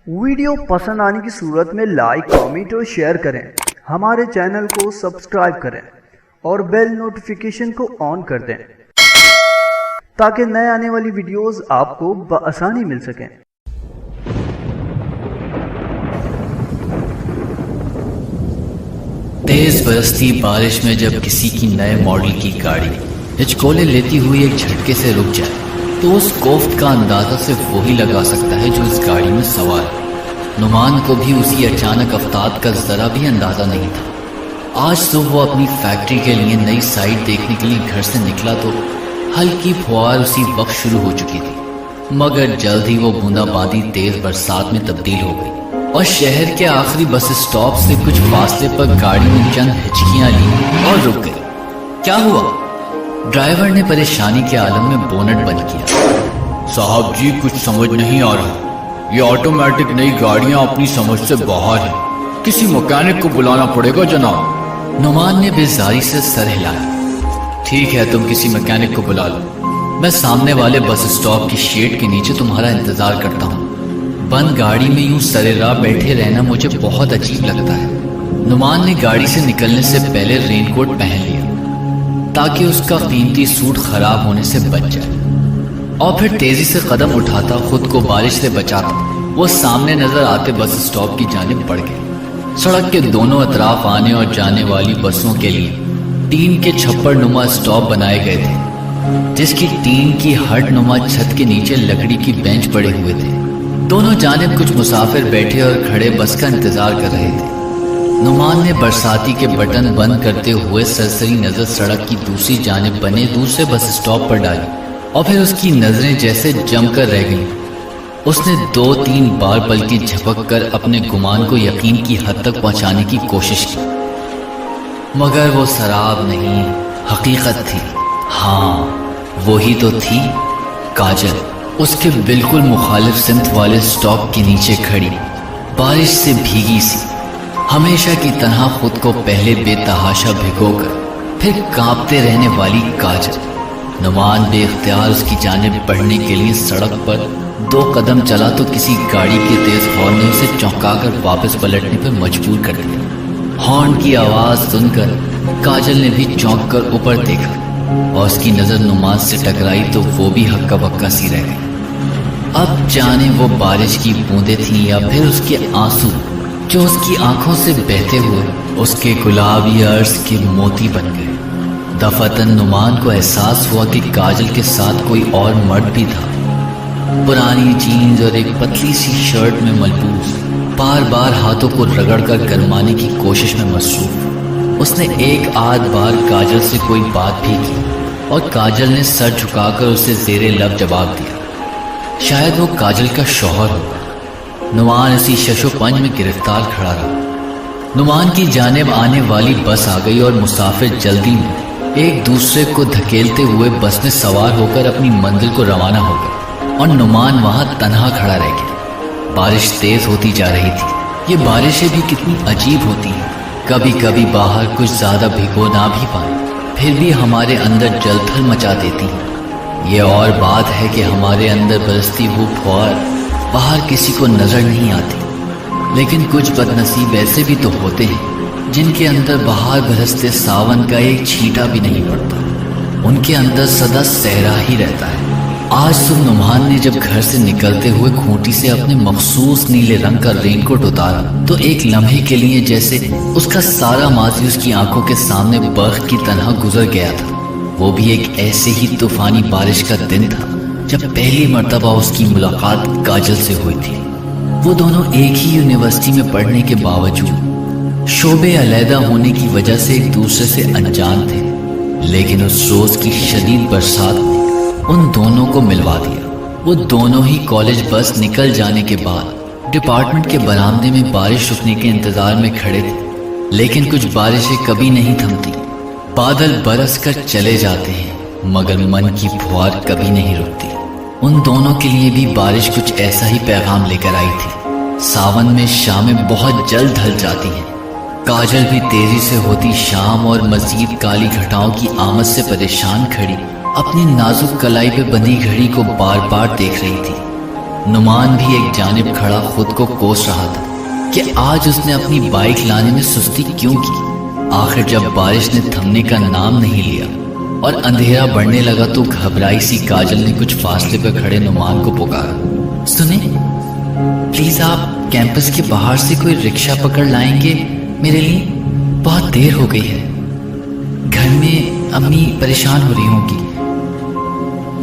Video پسند آنے کی صورت میں لائک کامنٹ اور شیئر کریں، ہمارے چینل کو سبسکرائب کریں اور بیل نوٹیفیکیشن کو آن کر دیں تاکہ نئے آنے والی ویڈیوز آپ کو بآسانی مل سکیں۔ تیز برستی بارش میں جب کسی کی نئے ماڈل کی گاڑی ہچکولے لیتی ہوئی ایک جھٹکے سے رک جائے تو اس کوفت کا اندازہ صرف وہی لگا سکتا ہے جو اس گاڑی میں سوار ہے۔ نعمان کو بھی اسی اچانک افتاد کا ذرا بھی اندازہ نہیں تھا۔ آج صبح وہ اپنی فیکٹری کے لیے نئی سائٹ دیکھنے کے لیے گھر سے نکلا تو ہلکی پھوار اسی وقت شروع ہو چکی تھی، مگر جلد ہی وہ بوندا باندی تیز برسات میں تبدیل ہو گئی اور شہر کے آخری بس اسٹاپ سے کچھ فاصلے پر گاڑی نے چند ہچکیاں لی اور رک گئی۔ کیا ہوا؟ ڈرائیور نے پریشانی کے عالم میں بونٹ بند کیا۔ صاحب جی کچھ سمجھ نہیں آ رہا، یہ آٹومیٹک نئی گاڑیاں اپنی سمجھ سے باہر ہیں، کسی مکینک کو بلانا پڑے گا جناب۔ نعمان نے بیزاری سے سر ہلایا۔ ٹھیک ہے، تم کسی مکینک کو بلا لو، میں سامنے والے بس اسٹاپ کی شیڈ کے نیچے تمہارا انتظار کرتا ہوں۔ بند گاڑی میں یوں سرے راہ بیٹھے رہنا مجھے بہت عجیب لگتا ہے۔ نعمان نے گاڑی سے نکلنے سے پہلے رین کوٹ پہن لیا تاکہ اس کا قیمتی سوٹ خراب ہونے سے بچ جائے، اور پھر تیزی سے قدم اٹھاتا، خود کو بارش سے بچاتا وہ سامنے نظر آتے بس اسٹاپ کی جانب بڑھ گئے۔ سڑک کے دونوں اطراف آنے اور جانے والی بسوں کے لیے ٹین کے چھپر نما اسٹاپ بنائے گئے تھے، جس کی ٹین کی ہٹ نما چھت کے نیچے لکڑی کی بینچ پڑے ہوئے تھے۔ دونوں جانب کچھ مسافر بیٹھے اور کھڑے بس کا انتظار کر رہے تھے۔ نعمان نے برساتی کے بٹن بند کرتے ہوئے سرسری نظر سڑک کی دوسری جانب بنے دوسرے بس اسٹاپ پر ڈالی، اور پھر اس کی نظریں جیسے جم کر رہ گئیں۔ اس نے 2-3 بار پلکی جھپک کر اپنے گمان کو یقین کی حد تک پہنچانے کی کوشش کی، مگر وہ سراب نہیں، حقیقت تھی۔ ہاں وہی تو تھی، کاجل اس کے بالکل مخالف سمت والے اسٹاپ کے نیچے کھڑی، بارش سے بھیگی سی، ہمیشہ کی طرح خود کو پہلے بے تحاشا بھگو کر پھر کانپتے رہنے والی کاجل۔ نعمان بے اختیار اس کی جانب بڑھنے کے لیے سڑک پر 2 قدم چلا تو کسی گاڑی کے تیز ہارن نے اسے چونکا کر واپس پلٹنے پر مجبور کر دیا۔ ہارن کی آواز سن کر کاجل نے بھی چونک کر اوپر دیکھا اور اس کی نظر نعمان سے ٹکرائی تو وہ بھی ہکا بکا سی رہ گئی۔ اب جانے وہ بارش کی بوندیں تھیں یا پھر اس کے آنسو جو اس کی آنکھوں سے بہتے ہوئے اس کے گلابی عرض کے موتی بن گئے۔ دفعتاً نعمان کو احساس ہوا کہ کاجل کے ساتھ کوئی اور مرد بھی تھا، پرانی جینز اور ایک پتلی سی شرٹ میں ملبوس، بار بار ہاتھوں کو رگڑ کر گرمانے کی کوشش میں مصروف۔ اس نے ایک آدھ بار کاجل سے کوئی بات بھی کی اور کاجل نے سر جھکا کر اسے زیر لب جواب دیا۔ شاید وہ کاجل کا شوہر ہوگا۔ نعمان اسی شش و پنج میں گرفتار کھڑا رہا۔ نعمان کی جانب آنے والی بس آ گئی اور مسافر جلدی میں ایک دوسرے کو دھکیلتے ہوئے بس میں سوار ہو کر اپنی منزل کو روانہ ہو گئے اور نعمان وہاں تنہا کھڑا رہ گیا۔ بارش تیز ہوتی جا رہی تھی۔ یہ بارشیں بھی کتنی عجیب ہوتی ہیں، کبھی کبھی باہر کچھ زیادہ بھگو نہ بھی پائیں پھر بھی ہمارے اندر جل تھل مچا دیتی ہیں۔ یہ اور بات ہے کہ ہمارے اندر برستی وہ پھوار باہر کسی کو نظر نہیں آتی، لیکن کچھ بد نصیب ایسے بھی تو ہوتے ہیں جن کے اندر باہر برستے ساون کا ایک چھینٹا بھی نہیں پڑتا، ان کے اندر سدا صحرا ہی رہتا ہے۔ آج صبح نعمان نے جب گھر سے نکلتے ہوئے کھوٹی سے اپنے مخصوص نیلے رنگ کا رین کوٹ اتارا تو ایک لمحے کے لیے جیسے اس کا سارا ماضی اس کی آنکھوں کے سامنے برق کی طرح گزر گیا تھا۔ وہ بھی ایک ایسے ہی طوفانی بارش کا دن تھا جب پہلی مرتبہ اس کی ملاقات کاجل سے ہوئی تھی۔ وہ دونوں ایک ہی یونیورسٹی میں پڑھنے کے باوجود شعبے علیحدہ ہونے کی وجہ سے ایک دوسرے سے انجان تھے، لیکن اس روز کی شدید برسات نے ان دونوں کو ملوا دیا۔ وہ دونوں ہی کالج بس نکل جانے کے بعد ڈپارٹمنٹ کے برآمدے میں بارش رکنے کے انتظار میں کھڑے تھے، لیکن کچھ بارشیں کبھی نہیں تھمتی۔ بادل برس کر چلے جاتے ہیں مگر من کی پھوار کبھی نہیں رکتی۔ ان دونوں کے لیے بھی بارش کچھ ایسا ہی پیغام لے کر آئی تھی۔ ساون میں شامیں بہت جلد ڈھل جاتی ہیں۔ کاجل بھی تیزی سے ہوتی شام اور مزید کالی گھٹاؤں کی آمد سے پریشان کھڑی اپنی نازک کلائی پہ بندھی گھڑی کو بار بار دیکھ رہی تھی۔ نعمان بھی ایک جانب کھڑا خود کو کوس رہا تھا کہ آج اس نے اپنی بائک لانے میں سستی کیوں کی۔ آخر جب بارش نے تھمنے کا نام نہیں لیا اور اندھیرا بڑھنے لگا تو گھبرائی سی کاجل نے کچھ فاصلے پہ کھڑے نعمان کو پکارا، سنیں پلیز آپ کیمپس کے باہر سے کوئی رکشہ پکڑ لائیں گے میرے لیے؟ بہت دیر ہو گئی ہے، گھر میں امی پریشان ہو رہی ہوں گی۔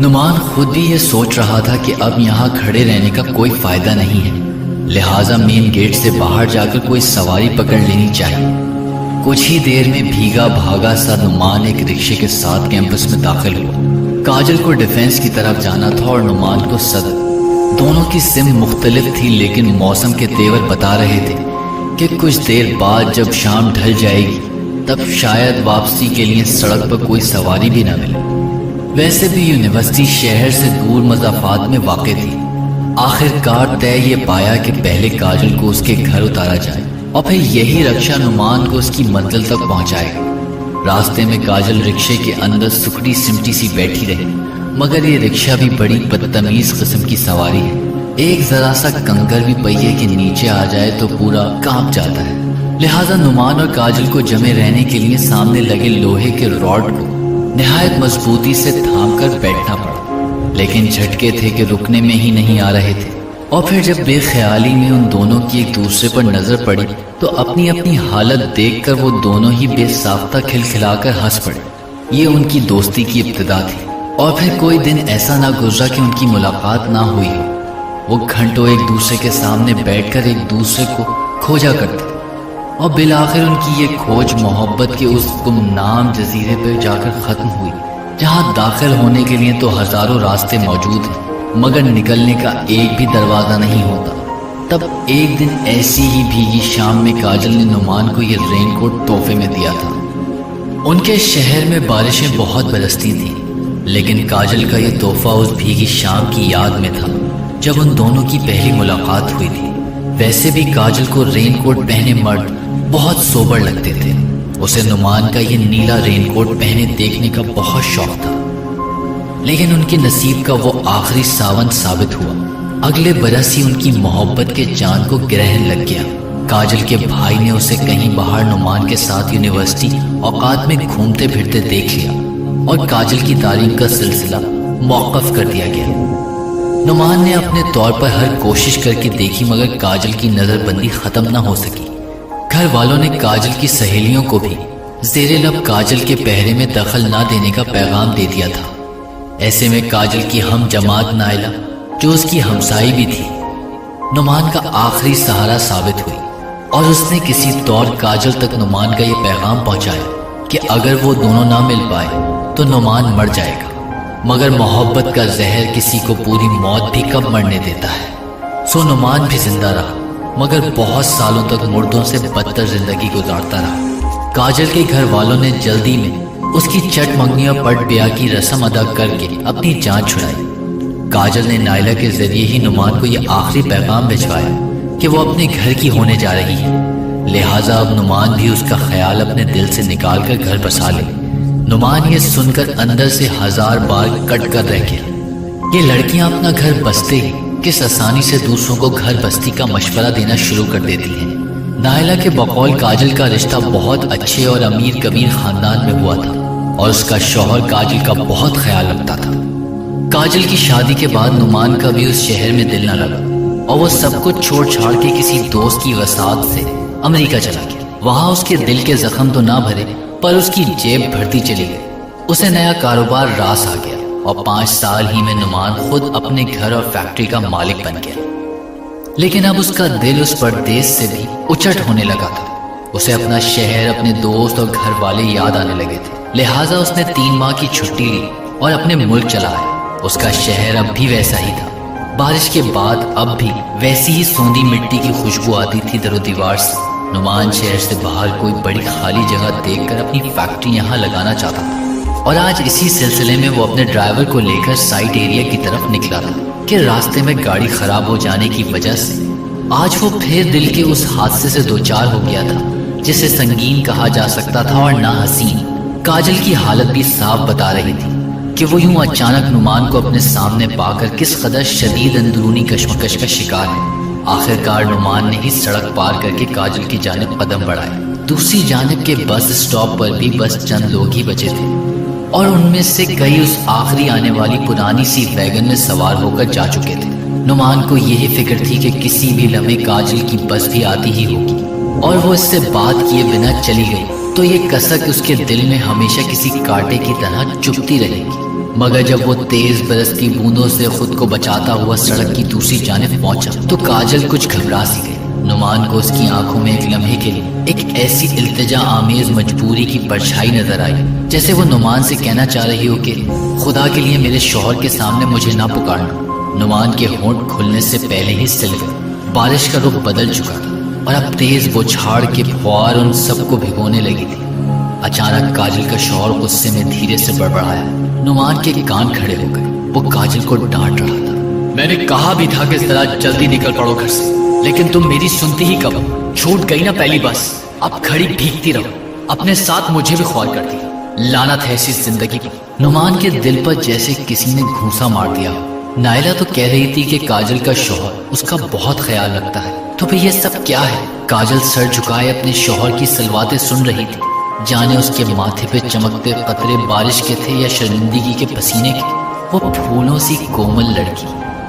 نعمان خود بھی یہ سوچ رہا تھا کہ اب یہاں کھڑے رہنے کا کوئی فائدہ نہیں ہے، لہٰذا مین گیٹ سے باہر جا کر کوئی سواری پکڑ لینی چاہیے۔ کچھ ہی دیر میں بھیگا بھاگا سا نعمان ایک رکشے کے ساتھ کیمپس میں داخل ہوا۔ کاجل کو ڈیفنس کی طرف جانا تھا اور نعمان کو صدر۔ دونوں کی سمت مختلف تھی لیکن موسم کے تیور بتا رہے تھے کہ کچھ دیر بعد جب شام ڈھل جائے گی تب شاید واپسی کے لیے سڑک پر کوئی سواری بھی نہ ملے۔ ویسے بھی یونیورسٹی شہر سے دور مسافات میں واقع تھی۔ آخر کار طے یہ پایا کہ پہلے کاجل کو اس کے گھر اتارا جائے اور پھر یہی رکشہ نعمان کو اس کی منزل تک پہنچائے گا۔ راستے میں کاجل رکشے کے اندر سکڑی سمٹی سی بیٹھی رہی، مگر یہ رکشہ بھی بڑی بدتمیز قسم کی سواری ہے، ایک ذرا سا کنکر بھی پہیے کے نیچے آ جائے تو پورا کانپ جاتا ہے۔ لہٰذا نعمان اور کاجل کو جمے رہنے کے لیے سامنے لگے لوہے کے راڈ کو نہایت مضبوطی سے تھام کر بیٹھنا پڑا، لیکن جھٹکے تھے کہ رکنے میں ہی نہیں آ رہے تھے۔ اور پھر جب بے خیالی میں ان دونوں کی ایک دوسرے پر نظر پڑی تو اپنی اپنی حالت دیکھ کر وہ دونوں ہی بے ساختہ کھلکھلا کر ہنس پڑے۔ یہ ان کی دوستی کی ابتدا تھی اور پھر کوئی دن ایسا نہ گزرا کہ ان کی ملاقات نہ ہوئی ہو۔ وہ گھنٹوں ایک دوسرے کے سامنے بیٹھ کر ایک دوسرے کو کھوجا کرتے اور بالآخر ان کی یہ کھوج محبت کے اس گمنام جزیرے پر جا کر ختم ہوئی جہاں داخل ہونے کے لیے تو ہزاروں راستے موجود ہیں مگر نکلنے کا ایک بھی دروازہ نہیں ہوتا۔ تب ایک دن ایسی ہی بھیگی شام میں کاجل نے نعمان کو یہ رین کوٹ تحفے میں دیا تھا۔ ان کے شہر میں بارشیں بہت برستی تھیں لیکن کاجل کا یہ تحفہ اس بھیگی شام کی یاد میں تھا جب ان دونوں کی پہلی ملاقات ہوئی تھی۔ ویسے بھی کاجل کو رین کوٹ پہنے مرد بہت سوبر لگتے تھے، اسے نعمان کا یہ نیلا رین کوٹ پہنے دیکھنے کا بہت شوق تھا، لیکن ان کے نصیب کا وہ آخری ساون ثابت ہوا۔ اگلے برس ہی ان کی محبت کے چاند کو گرہن لگ گیا۔ کاجل کے بھائی نے اسے کہیں باہر نعمان کے ساتھ یونیورسٹی اوقات میں گھومتے پھرتے دیکھ لیا اور کاجل کی تعلیم کا سلسلہ موقف کر دیا گیا۔ نعمان نے اپنے طور پر ہر کوشش کر کے دیکھی مگر کاجل کی نظر بندی ختم نہ ہو سکی۔ گھر والوں نے کاجل کی سہیلیوں کو بھی زیر لب کاجل کے پہرے میں دخل نہ دینے کا پیغام دے دیا تھا۔ ایسے میں کاجل کی ہم جماعت نائلہ جو اس کی ہمسائی بھی تھی نعمان کا آخری سہارا ثابت ہوئی اور اس نے کسی طور کاجل تک نعمان کا یہ پیغام پہنچایا کہ اگر وہ دونوں نہ مل پائے تو نعمان مر جائے گا، مگر محبت کا زہر کسی کو پوری موت بھی کب مرنے دیتا ہے۔ سو نعمان بھی زندہ رہا مگر بہت سالوں تک مردوں سے بدتر زندگی گزارتا رہا۔ کاجل کے گھر والوں نے جلدی میں اس کی چٹ منگنی اور پٹ بیاہ کی رسم ادا کر کے اپنی جان چھڑائی۔ کاجل نے نائلہ کے ذریعے ہی نعمان کو یہ آخری پیغام بھجوایا کہ وہ اپنے گھر کی ہونے جا رہی ہے، لہٰذا اب نعمان بھی اس کا خیال اپنے دل سے نکال کر گھر بسا لے۔ نعمان یہ سن کر اندر سے ہزار بار کٹ کر رہ گیا۔ یہ لڑکیاں اپنا گھر بستے ہی کس آسانی سے دوسروں کو گھر بستی کا مشورہ دینا شروع کر دیتی ہیں۔ نائلہ کے بقول کاجل کا رشتہ بہت اچھے اور امیر کبیر خاندان میں ہوا تھا اور اس کا شوہر کاجل کا بہت خیال رکھتا تھا۔ کاجل کی شادی کے بعد نعمان کا بھی اس شہر میں دل نہ لگا اور وہ سب کچھ چھوڑ چھاڑ کے کسی دوست کی وساعت سے امریکہ چلا گیا۔ وہاں اس کے دل کے زخم تو نہ بھرے پر اس کی جیب بھرتی چلی گئی۔ اسے نیا کاروبار راس آ گیا اور 5 سال ہی میں نعمان خود اپنے گھر اور فیکٹری کا مالک بن گیا۔ لیکن اب اس کا دل اس پردیس سے بھی اچٹ ہونے لگا تھا۔ اسے اپنا شہر، اپنے دوست اور گھر والے یاد آنے لگے تھے، لہٰذا اس نے 3 ماہ کی چھٹی لی اور اپنے ملک چلا آیا۔ اس کا شہر اب بھی ویسا ہی تھا، بارش کے بعد اب بھی ویسی ہی سوندھی مٹی کی خوشبو آتی تھی در و دیوار سے۔ نعمان شہر سے باہر کوئی بڑی خالی جگہ دیکھ کر اپنی فیکٹری یہاں لگانا چاہتا تھا اور آج اسی سلسلے میں وہ اپنے ڈرائیور کو لے کر سائٹ ایریا کی طرف نکلا تھا کہ راستے میں گاڑی خراب ہو جانے کی وجہ سے آج وہ پھر دل کے اس حادثے سے دوچار ہو گیا تھا جسے سنگین کہا جا سکتا تھا اور نہ حسین۔ کاجل کی حالت بھی صاف بتا رہی تھی کہ وہ یوں اچانک نعمان کو اپنے سامنے پا کر کس قدر شدید اندرونی کشمکش کا شکار ہے۔ آخرکار نعمان نے ہی سڑک پار کر کے کاجل کی جانب قدم بڑھائے۔ دوسری جانب کے بس اسٹاپ پر بھی بس چند لوگ ہی بچے تھے اور ان میں سے کئی اس آخری آنے والی پرانی سی ویگن میں سوار ہو کر جا چکے تھے۔ نعمان کو یہی فکر تھی کہ کسی بھی لمحے کاجل کی بس بھی آتی ہی ہوگی اور وہ اس سے بات کیے بنا چلی گئی تو یہ کسک اس کے دل میں ہمیشہ کسی کانٹے کی طرح چبھتی رہے گی۔ مگر جب وہ تیز برستی بوندوں سے خود کو بچاتا ہوا سڑک کی دوسری جانب پہنچا تو کاجل کچھ گھبرا سی گئی۔ نعمان کو اس کی آنکھوں میں ایک لمحے کے لیے ایک ایسی التجا آمیز مجبوری کی پرچھائی نظر آئی، جیسے وہ نعمان سے کہنا چاہ رہی ہو کہ خدا کے لیے میرے شوہر کے سامنے مجھے نہ پکارنا۔ نعمان کے ہونٹ کھلنے سے پہلے ہی سل گئے۔ بارش کا رخ بدل چکا تھا اور اب تیز بچھاڑ کے فوار ان سب کو بھگونے لگی تھی۔ اچانک کاجل کا شوہر غصے میں دھیرے سے بڑبڑایا۔ نعمان کے کان کھڑے ہو گئے۔ وہ کاجل کو ڈانٹ رہا تھا۔ میں نے کہا بھی تھا کہ ذرا جلدی نکل پڑو گھر سے، لیکن تم میری سنتی ہی کب؟ چھوٹ گئی نا پہلی بس، اب کھڑی بھیگتی رہو، اپنے ساتھ مجھے بھی خوار کر دیا۔ لعنت ہے ایسی زندگی کی۔ نعمان کے دل پر جیسے کسی نے گھونسا مار دیا۔ نائلہ تو کہہ رہی تھی کہ کاجل کا شوہر اس کا بہت خیال رکھتا ہے، تو پھر یہ سب کیا ہے؟ کاجل سر جھکائے اپنے شوہر کی سلواتیں سن رہی تھی، جانے اس کے ماتھے پہ چمکتے قطرے بارش کے تھے یا شرمندگی کے پسینے کے۔ وہ پھولوں سی کومل لڑکی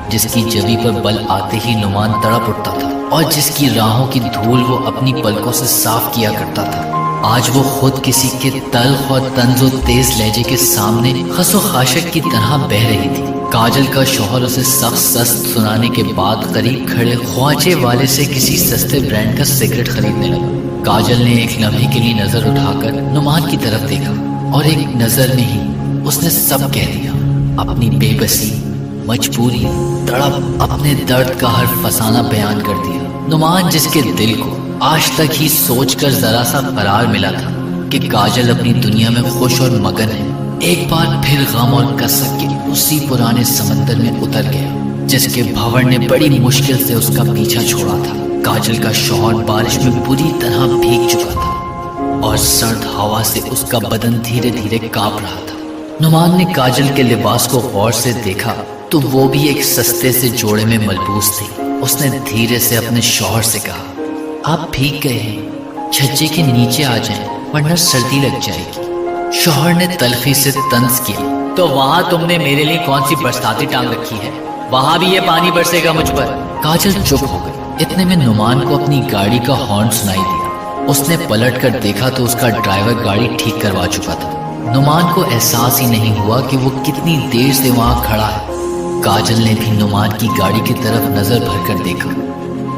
جس کی جبی پر بل آتے ہی نعمان تڑپ اٹھتا تھا اور جس کی راہوں کی دھول وہ اپنی پلکوں سے صاف کیا کرتا تھا، آج وہ خود کسی کے تلخ اور طنز و تیز لہجے کے سامنے خس و خاشق کی طرح بہہ رہی تھی۔ کاجل کا شوہر اسے سخت سست سنانے کے بعد قریب کھڑے خواجے والے سے کسی سستے برانڈ کا سگریٹ خریدنے لگا۔ کاجل نے ایک لمحے کے لیے نظر اٹھا کر نعمان کی طرف دیکھا اور ایک نظر میں ہی اس نے سب کہہ دیا، اپنی بے بسی، مجبوری، تڑپ، اپنے درد کا ہر فسانہ بیان کر دیا۔ نعمان جس کے دل کو آج تک ہی سوچ کر ذرا سا قرار ملا تھا کہ کاجل اپنی دنیا میں خوش اور مگن ہے، ایک بار پھر غم اور کسک کے اسی پرانے سمندر میں اتر گیا جس کے بھنور نے بڑی مشکل سے اس کا پیچھا چھوڑا تھا۔ کاجل کا شوہر بارش میں بری طرح بھیگ چکا تھا اور سرد ہوا سے اس کا بدن دھیرے دھیرے کانپ رہا تھا۔ نعمان نے کاجل کے لباس کو غور سے دیکھا تو وہ بھی ایک سستے سے جوڑے میں ملبوس تھی۔ اس نے دھیرے سے اپنے شوہر سے کہا، آپ بھیگ گئے ہیں، چھجے کے نیچے آ جائیں ورنہ سردی لگ جائے گی۔ شوہر نے تلخی سے طنز کیا، تو وہاں تم نے میرے لیے کون سی برساتی ٹانگ رکھی ہے؟ وہاں بھی یہ پانی برسے گا مجھ پر۔ کاجل چپ ہو گئی۔ اتنے میں نعمان کو اپنی گاڑی کا ہارن سنائی دیا۔ اس نے پلٹ کر دیکھا تو اس کا ڈرائیور گاڑی ٹھیک کروا چکا تھا۔ نعمان کو احساس ہی نہیں ہوا کہ وہ کتنی دیر سے وہاں کھڑا ہے۔ کاجل نے بھی نعمان کی گاڑی کی طرف نظر بھر کر دیکھا۔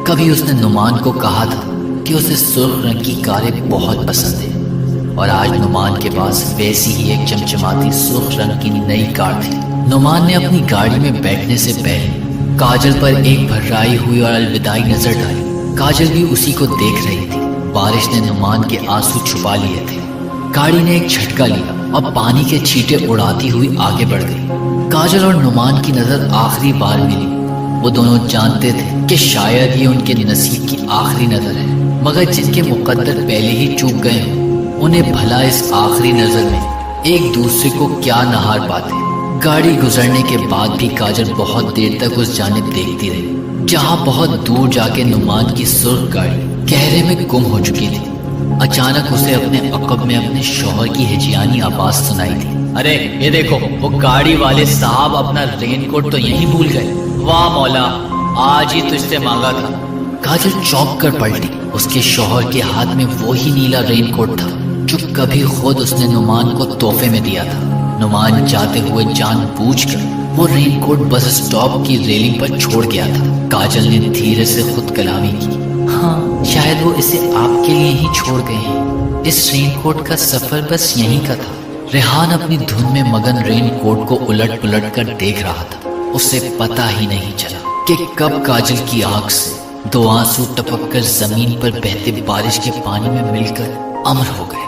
کبھی اس نے نعمان کو کہا تھا کہ اسے سرخ رنگ کی کاریں بہت پسند ہیں اور آج نعمان کے پاس ویسی ہی ایک چمچماتی سرخ رنگ کی نئی کار تھی۔ نعمان نے اپنی گاڑی میں بیٹھنے سے پہلے کاجل پر ایک بھرائی ہوئی اور الوداعی نظر ڈالی۔ کاجل بھی اسی کو دیکھ رہی تھی۔ بارش نے نعمان کے آنسو چھپا لیے تھے۔ گاڑی نے ایک جھٹکا لیا اور پانی کے چھینٹے اڑاتی ہوئی آگے بڑھ گئی۔ کاجل اور نعمان کی نظر آخری بار ملی۔ وہ دونوں جانتے تھے کہ شاید یہ ان کے نصیب کی آخری نظر ہے، مگر جن کے مقدر پہلے ہی چوک گئے ہوں انہیں بھلا اس آخری نظر میں ایک دوسرے کو کیا نہار پاتے۔ گاڑی گزرنے کے بعد بھی کاجل بہت دیر تک اس جانب دیکھتی رہی جہاں بہت دور جا کے نعمان کی سرخ گاڑی گہرے میں گم ہو چکی تھی۔ اچانک اسے اپنے عقب میں اپنے شوہر کی ہجیانی آواز سنائی تھی، ارے یہ دیکھو، وہ گاڑی والے صاحب اپنا رین کوٹ تو یہیں بھول گئے۔ واہ مولا، آج ہی تجھ سے مانگا تھا۔ کاجل چونک کر پلٹی۔ اس کے شوہر کے ہاتھ میں وہی نیلا رین کوٹ تھا جو کبھی خود اس نے نعمان کو تحفے میں دیا تھا۔ نعمان جاتے ہوئے جان بوجھ کر وہ رین کوٹ بس اسٹاپ کی ریلنگ پر چھوڑ گیا تھا۔ کاجل نے دھیرے سے خود کلامی کی، ہاں شاید وہ اسے آپ کے لیے ہی چھوڑ گئے ہیں۔ اس رین کوٹ کا سفر بس یہیں کا تھا۔ ریحان اپنی دھن میں مگن رین کوٹ کو الٹ پلٹ کر دیکھ رہا تھا۔ اسے پتہ ہی نہیں چلا کہ کب کاجل کی آنکھ سے دو آنسو ٹپک کر زمین پر بہتے بارش کے پانی میں مل کر امر ہو گئے۔